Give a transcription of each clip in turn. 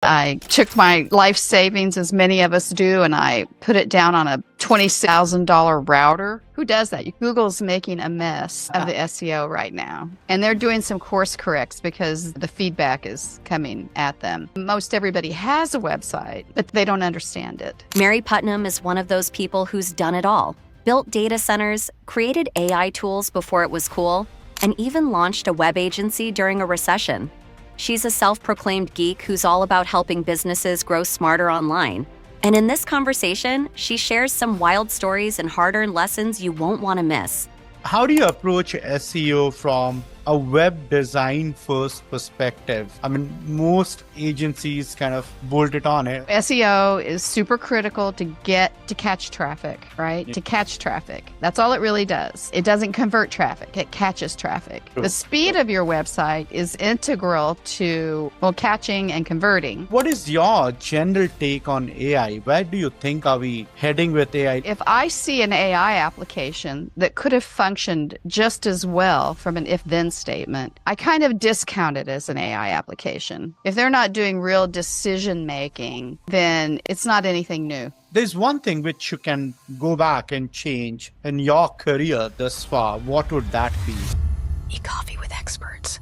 I took my life savings, as many of us do, and I put it down on a $20,000 router. Who does that? Google's making a mess of the SEO right now. And they're doing some course corrects because the feedback is coming at them. Most everybody has a website, but they don't understand it. Mary Putnam is one of those people who's done it all. Built data centers, created AI tools before it was cool, and even launched a web agency during a recession. She's a self-proclaimed geek who's all about helping businesses grow smarter online. And in this conversation, she shares some wild stories and hard-earned lessons you won't want to miss. How do you approach SEO from a web design first perspective? I mean, most agencies kind of bolt it on it. SEO is super critical to catch traffic, right? Yeah. To catch traffic. That's all it really does. It doesn't convert traffic. It catches traffic. Sure. The speed of your website is integral to, catching and converting. What is your general take on AI? Where do you think are we heading with AI? If I see an AI application that could have functioned just as well from an if-then statement, I kind of discount it as an AI application. If they're not doing real decision making, then it's not anything new. There's one thing which you can go back and change in your career thus far. What would that be? E-coffee with experts.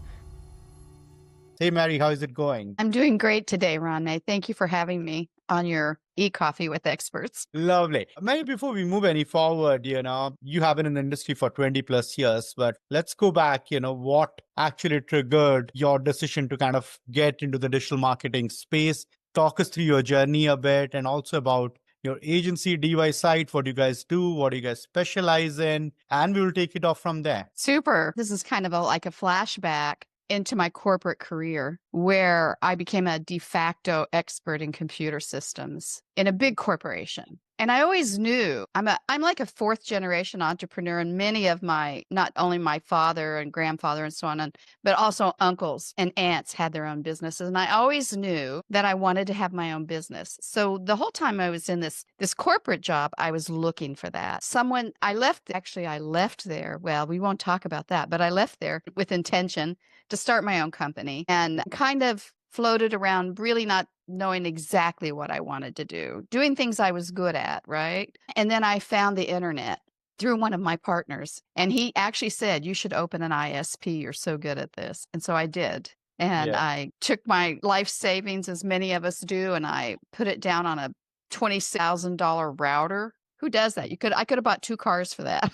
Hey, Mary, how is it going? I'm doing great today, Ranmay. Thank you for having me on your e-coffee with experts. Lovely. Mary, before we move any forward, you have been in the industry for 20 plus years, but let's go back, what actually triggered your decision to kind of get into the digital marketing space? Talk us through your journey a bit and also about your agency, DY site, what you guys do, what you guys specialize in, and we will take it off from there. Super. This is kind of like a flashback into my corporate career where I became a de facto expert in computer systems in a big corporation. And I always knew I'm like a fourth generation entrepreneur, and many of not only my father and grandfather and so on, but also uncles and aunts had their own businesses. And I always knew that I wanted to have my own business. So the whole time I was in this corporate job, I was looking for that. I left there. Well, we won't talk about that, but I left there with intention to start my own company and kind of floated around, really not knowing exactly what I wanted to do, doing things I was good at, right? And then I found the internet through one of my partners. And he actually said, you should open an ISP. You're so good at this. And so I did. And Yeah. I took my life savings, as many of us do, and I put it down on a $20,000 router. Who does that? I could have bought 2 cars for that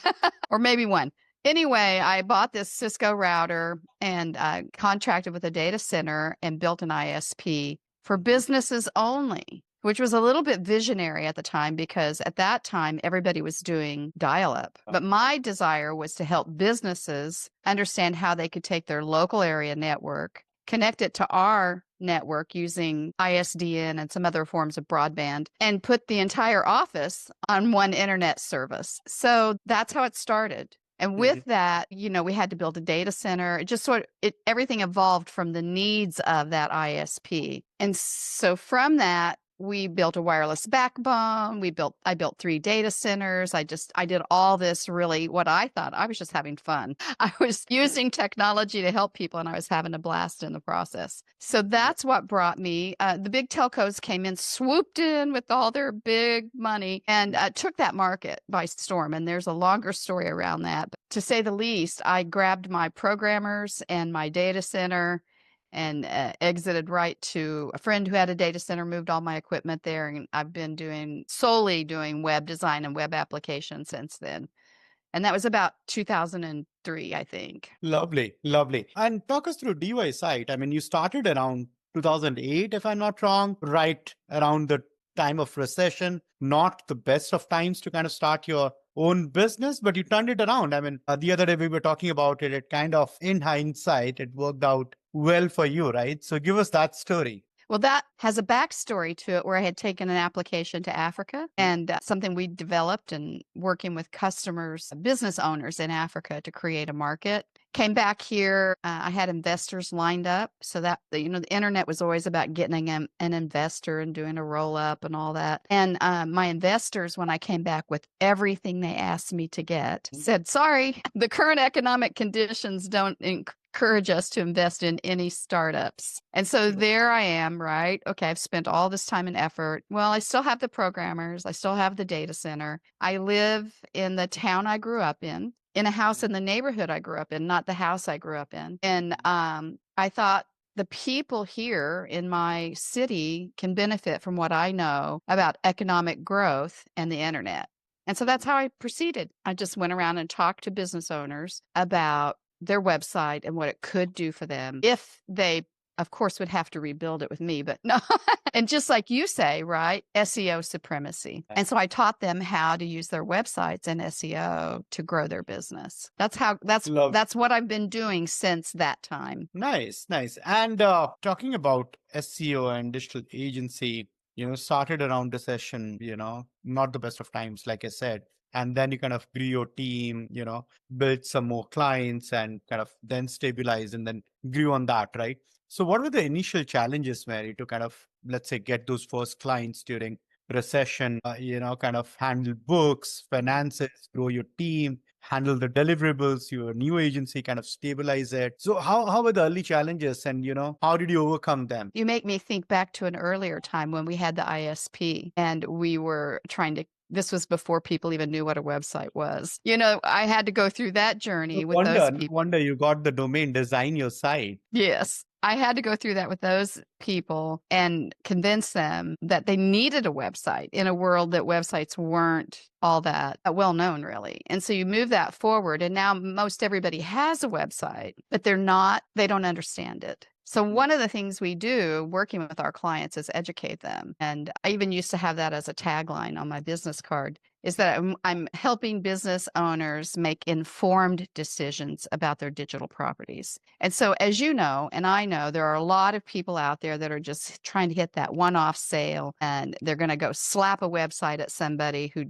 or maybe 1. Anyway, I bought this Cisco router and contracted with a data center and built an ISP for businesses only, which was a little bit visionary at the time because at that time, everybody was doing dial-up. But my desire was to help businesses understand how they could take their local area network, connect it to our network using ISDN and some other forms of broadband, and put the entire office on one internet service. So that's how it started. And with that, we had to build a data center. It just everything evolved from the needs of that ISP. And so from that, we built a wireless backbone. I built 3 data centers. I did all this really what I thought. I was just having fun. I was using technology to help people and I was having a blast in the process. So that's what brought me. The big telcos came in, swooped in with all their big money and took that market by storm. And there's a longer story around that. But to say the least, I grabbed my programmers and my data center and exited right to a friend who had a data center, moved all my equipment there. And I've been solely doing web design and web applications since then. And that was about 2003, I think. Lovely, lovely. And talk us through DY site. I mean, you started around 2008, if I'm not wrong, right around the time of recession, not the best of times to kind of start your own business, but you turned it around. I mean, the other day we were talking about it. It kind of, in hindsight, it worked out well for you, right? So give us that story. Well, that has a backstory to it where I had taken an application to Africa and something we developed and working with customers, business owners in Africa to create a market. Came back here. I had investors lined up so that, the internet was always about getting an investor and doing a roll up and all that. And my investors, when I came back with everything they asked me to get, said, sorry, the current economic conditions don't encourage us to invest in any startups. And so there I am, right? Okay, I've spent all this time and effort. Well, I still have the programmers, I still have the data center. I live in the town I grew up in a house in the neighborhood I grew up in, not the house I grew up in. And I thought, the people here in my city can benefit from what I know about economic growth and the internet. And so that's how I proceeded. I just went around and talked to business owners about their website and what it could do for them if they, of course, would have to rebuild it with me, but no. And just like you say, right? SEO supremacy. And so I taught them how to use their websites and SEO to grow their business. That's what I've been doing since that time. Nice, nice. And talking about SEO and digital agency, started around recession, not the best of times, like I said. And then you kind of grew your team, built some more clients and kind of then stabilized and then grew on that, right? So what were the initial challenges, Mary, to kind of, let's say, get those first clients during recession, kind of handle books, finances, grow your team, handle the deliverables, your new agency, kind of stabilize it. So how were the early challenges and, how did you overcome them? You make me think back to an earlier time when we had the ISP and we were trying to, this was before people even knew what a website was. I had to go through that journey with those people. No wonder you got the domain, design your site. Yes. I had to go through that with those people and convince them that they needed a website in a world that websites weren't all that well known, really. And so you move that forward, and now most everybody has a website, but they don't understand it. So one of the things we do working with our clients is educate them. And I even used to have that as a tagline on my business card, is that I'm helping business owners make informed decisions about their digital properties. And so, as you know, and I know, there are a lot of people out there that are just trying to hit that one-off sale, and they're going to go slap a website at somebody who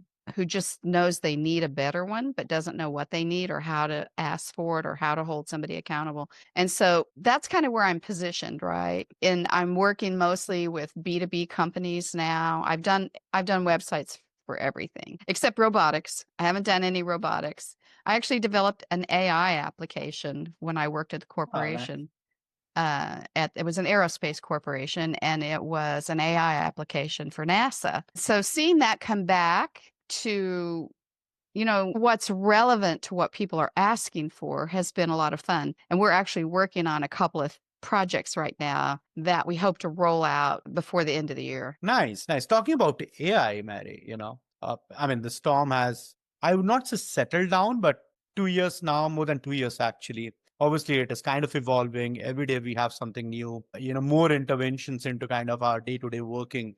just knows they need a better one, but doesn't know what they need or how to ask for it or how to hold somebody accountable. And so that's kind of where I'm positioned, right? And I'm working mostly with B2B companies now. I've done websites for everything except robotics. I haven't done any robotics. I actually developed an AI application when I worked at the corporation. It was an aerospace corporation, and it was an AI application for NASA. So seeing that come back to what's relevant to what people are asking for has been a lot of fun. And we're actually working on a couple of projects right now that we hope to roll out before the end of the year. Nice. Talking about AI, Mary, the storm has, I would not say settled down, but 2 years now, more than 2 years actually. Obviously, it is kind of evolving. Every day we have something new, more interventions into kind of our day-to-day working,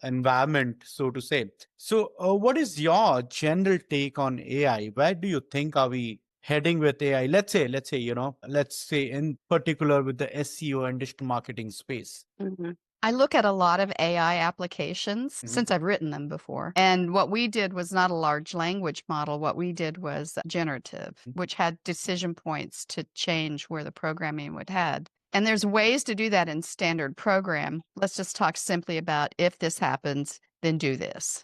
environment, so to say. So what is your general take on AI? Where do you think are we heading with AI? Let's say, in particular with the SEO and digital marketing space. Mm-hmm. I look at a lot of AI applications since I've written them before. And what we did was not a large language model. What we did was generative, which had decision points to change where the programming would head. And there's ways to do that in standard program. Let's just talk simply about, if this happens, then do this.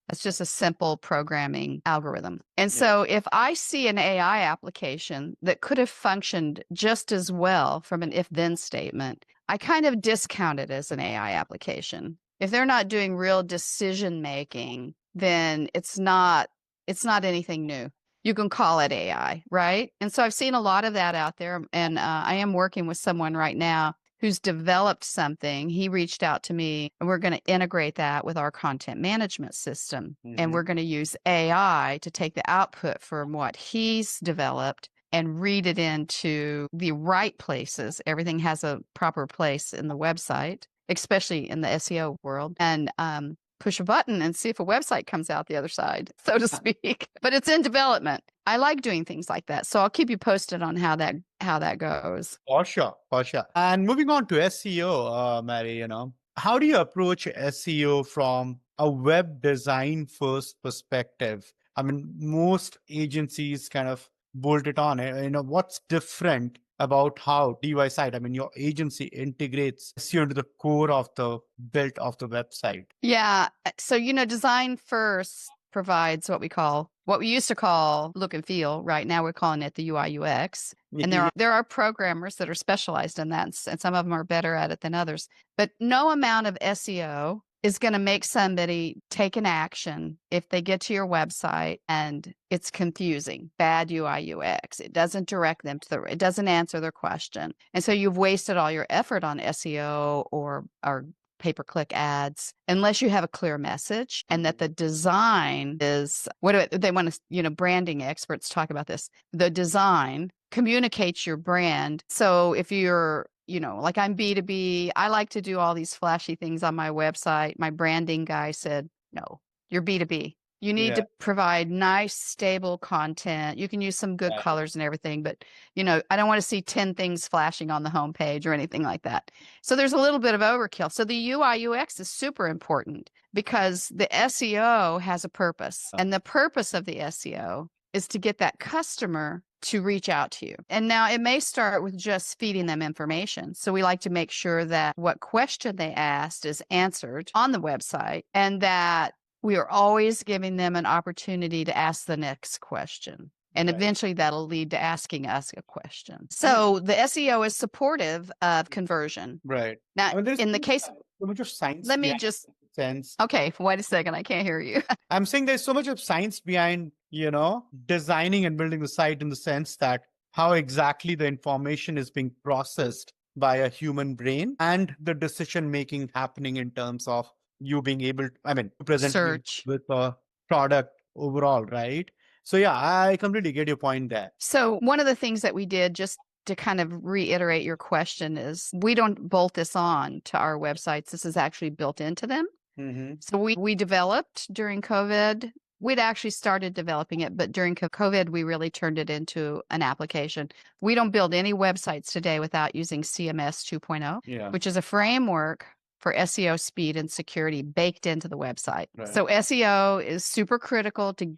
That's just a simple programming algorithm. And so if I see an AI application that could have functioned just as well from an if-then statement, I kind of discount it as an AI application. If they're not doing real decision making, then it's not anything new. You can call it AI, right? And so I've seen a lot of that out there. And I am working with someone right now who's developed something. He reached out to me, and we're going to integrate that with our content management system. And we're going to use AI to take the output from what he's developed and read it into the right places. Everything has a proper place in the website, especially in the SEO world, and push a button and see if a website comes out the other side, so to speak. But it's in development. I like doing things like that. So I'll keep you posted on how that goes. For sure. And moving on to SEO, Mary, how do you approach SEO from a web design first perspective? I mean, most agencies kind of bolt it on. What's different about how DIY site, your agency integrates SEO into the core of the build of the website? Yeah. So, design first provides what we call what we used to call look and feel. Right now we're calling it the UI UX. And Yeah. there are programmers that are specialized in that, and some of them are better at it than others. But no amount of SEO is going to make somebody take an action if they get to your website and it's confusing, bad UI UX. It doesn't direct them to it doesn't answer their question. And so you've wasted all your effort on SEO or pay-per-click ads unless you have a clear message and that the design is they want to, branding experts talk about this. The design communicates your brand. So if you're, like I'm B2B, I like to do all these flashy things on my website. My branding guy said, no, you're B2B. You need to provide nice, stable content. You can use some good colors and everything, but I don't want to see 10 things flashing on the homepage or anything like that. So there's a little bit of overkill. So the UI UX is super important because the SEO has a purpose, and the purpose of the SEO is to get that customer to reach out to you. And now it may start with just feeding them information. So we like to make sure that what question they asked is answered on the website, and that we are always giving them an opportunity to ask the next question. And eventually that'll lead to asking us a question. So the SEO is supportive of conversion. Right. Now, in the case, so much of science. let me just sense. Okay, wait a second. I can't hear you. I'm saying there's so much of science behind, designing and building the site, in the sense that how exactly the information is being processed by a human brain and the decision making happening in terms of you being able to present Search. with a product overall, right? So yeah, I completely get your point there. So one of the things that we did, just to kind of reiterate your question, is we don't bolt this on to our websites. This is actually built into them. Mm-hmm. So we developed during COVID. We'd actually started developing it, but during COVID, we really turned it into an application. We don't build any websites today without using CMS 2.0, which is a framework for SEO speed and security baked into the website. Right. So SEO is super critical to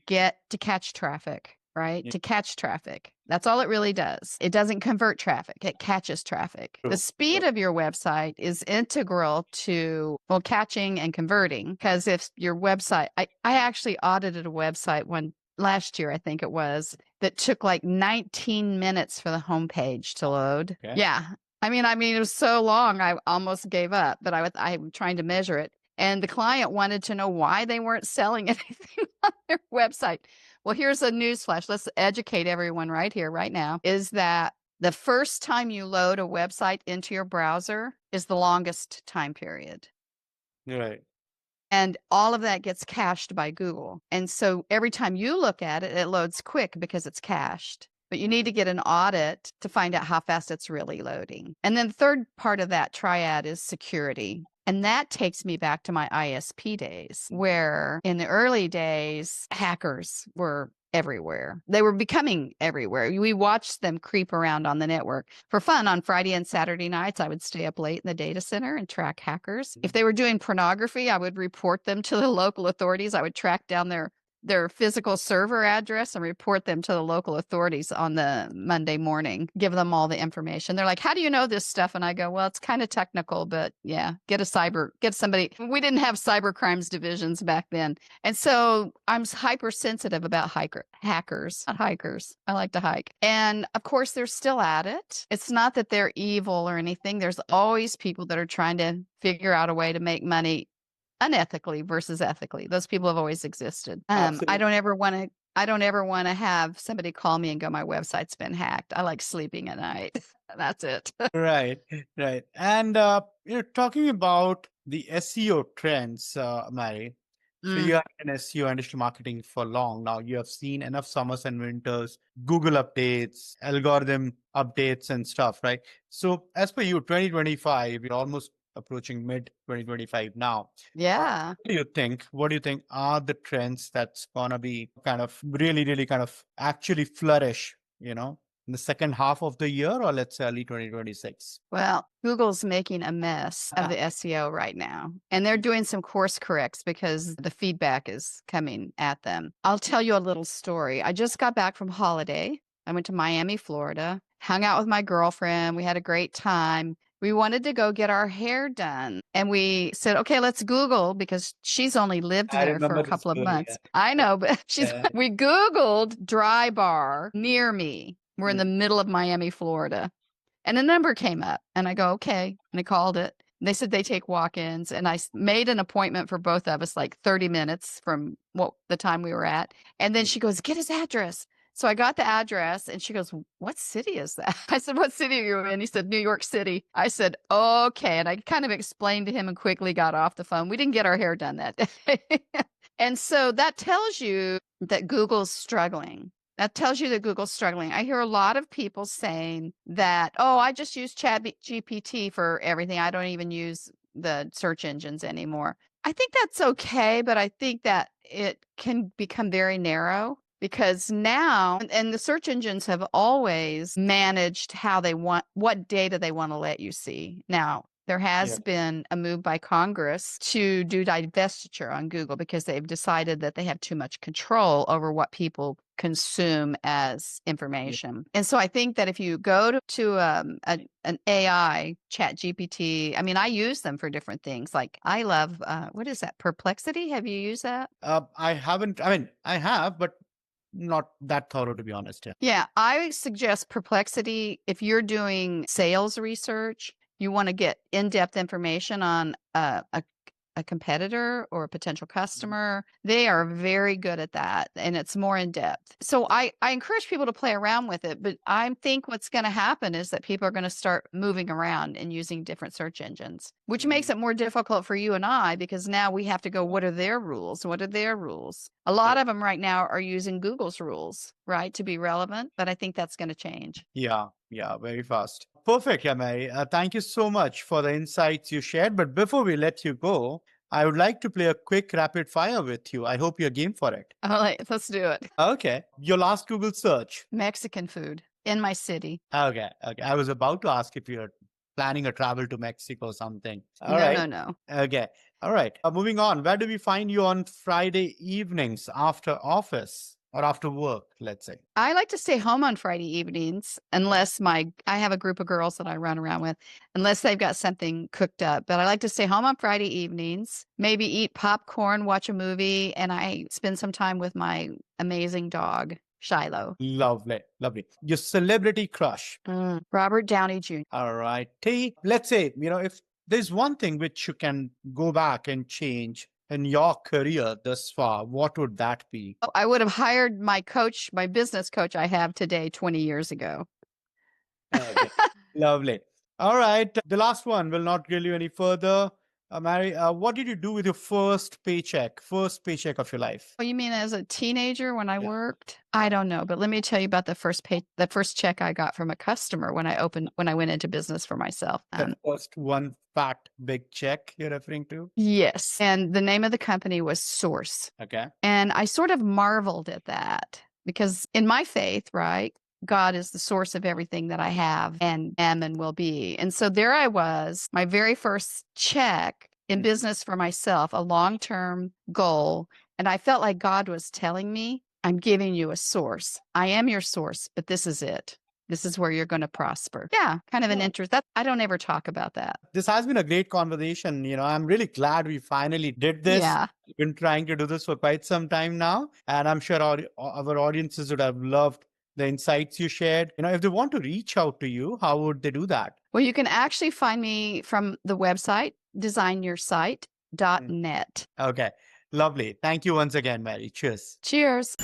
catch traffic, right? Yeah. To catch traffic. That's all it really does. It doesn't convert traffic. It catches traffic. True. The speed of your website is integral to, catching and converting. Because if your website, I actually audited a website last year, I think it was, that took like 19 minutes for the homepage to load. Okay. Yeah. I mean, it was so long, I almost gave up, but I'm trying to measure it. And the client wanted to know why they weren't selling anything on their website. Well, here's a news flash. Let's educate everyone right here, right now, is that the first time you load a website into your browser is the longest time period. Right. And all of that gets cached by Google. And so every time you look at it, it loads quick because it's cached. But you need to get an audit to find out how fast it's really loading. And then the third part of that triad is security. And that takes me back to my ISP days, where in the early days, hackers were everywhere. They were becoming everywhere. We watched them creep around on the network. For fun, on Friday and Saturday nights, I would stay up late in the data center and track hackers. If they were doing pornography, I would report them to the local authorities. I would track down their physical server address and report them to the local authorities on the Monday morning, give them all the information. They're like, how do you know this stuff? And I go, well, it's kind of technical, but yeah, get somebody. We didn't have cyber crimes divisions back then. And so I'm hypersensitive about hackers, not hikers. I like to hike. And of course, they're still at it. It's not that they're evil or anything. There's always people that are trying to figure out a way to make money unethically versus ethically. Those people have always existed. I don't ever want to have somebody call me and go, my website's been hacked. I like sleeping at night. That's it. Right. And talking about the SEO trends, Mary. So you are in SEO and digital marketing for long now. You have seen enough summers and winters, Google updates, algorithm updates and stuff, right? So as per you, 2025, we're almost approaching mid 2025 now. Yeah. What do you think are the trends that's gonna be kind of really kind of actually flourish, in the second half of the year, or let's say early 2026? Well, Google's making a mess of the SEO right now, and they're doing some course corrects because the feedback is coming at them. I'll tell you a little story. I just got back from holiday. I went to Miami, Florida, hung out with my girlfriend. We had a great time. We wanted to go get our hair done. And we said, okay, let's Google, because she's only lived I there for remember a the couple of story. months. I know, but Yeah. we Googled dry bar near me. We're in the middle of Miami, Florida. And a number came up, and I go, okay. And I called it. And they said they take walk-ins, and I made an appointment for both of us, like 30 minutes from the time we were at. And then she goes, get his address. So I got the address, and she goes, what city is that? I said, what city are you in? He said, New York City. I said, okay. And I kind of explained to him and quickly got off the phone. We didn't get our hair done that day. And so that tells you that Google's struggling. That tells you that Google's struggling. I hear a lot of people saying that, oh, I just use Chat GPT for everything. I don't even use the search engines anymore. I think that's okay, but I think that it can become very narrow, because now, and the search engines have always managed how they want, what data they want to let you see. Now, there has been a move by Congress to do divestiture on Google, because they've decided that they have too much control over what people consume as information. And so I think that if you go to an AI, Chat GPT, I mean, I use them for different things. Like I love, what is that? Perplexity? Have you used that? I haven't, I mean, I have, but not that thorough, to be honest. Yeah. Yeah, I suggest Perplexity if you're doing sales research. You want to get in-depth information on a competitor or a potential customer. They are very good at that, and it's more in depth. So I encourage people to play around with it, but I think what's going to happen is that people are going to start moving around and using different search engines, which makes it more difficult for you and I, because now we have to go, what are their rules? What are their rules? A lot of them right now are using Google's rules, right, to be relevant, but I think that's going to change. Yeah, very fast. Perfect, yeah, Mary. Thank you so much for the insights you shared. But before we let you go, I would like to play a quick rapid fire with you. I hope you're game for it. All right, let's do it. Okay. Your last Google search. Mexican food in my city. Okay. I was about to ask if you're planning a travel to Mexico or something. All No, right. no, no. Okay. All right. Moving on. Where do we find you on Friday evenings after office or after work, let's say? I like to stay home on Friday evenings unless I have a group of girls that I run around with, unless they've got something cooked up. But I like to stay home on Friday evenings, maybe eat popcorn, watch a movie, and I spend some time with my amazing dog, Shiloh. Lovely. Your celebrity crush. Robert Downey Jr. All right. Let's say, if there's one thing which you can go back and change in your career thus far, what would that be? Oh, I would have hired my coach, my business coach I have today 20 years ago. Okay. Lovely. All right. The last one will not grill you any further. Mary, what did you do with your first paycheck of your life? Oh, you mean as a teenager when I worked? I don't know, but let me tell you about the first check I got from a customer when I went into business for myself. The first one fat big check you're referring to? Yes. And the name of the company was Source. Okay. And I sort of marveled at that, because in my faith, right, God is the source of everything that I have and am and will be. And so there I was, my very first check in business for myself, a long-term goal. And I felt like God was telling me, I'm giving you a source. I am your source, but this is it. This is where you're going to prosper. Yeah, kind of an interest. That I don't ever talk about that. This has been a great conversation. I'm really glad we finally did this. Yeah. We've been trying to do this for quite some time now. And I'm sure our audiences would have loved the insights you shared. If they want to reach out to you, how would they do that? Well, you can actually find me from the website, designyoursite.net. Okay. Lovely. Thank you once again, Mary. Cheers. Cheers.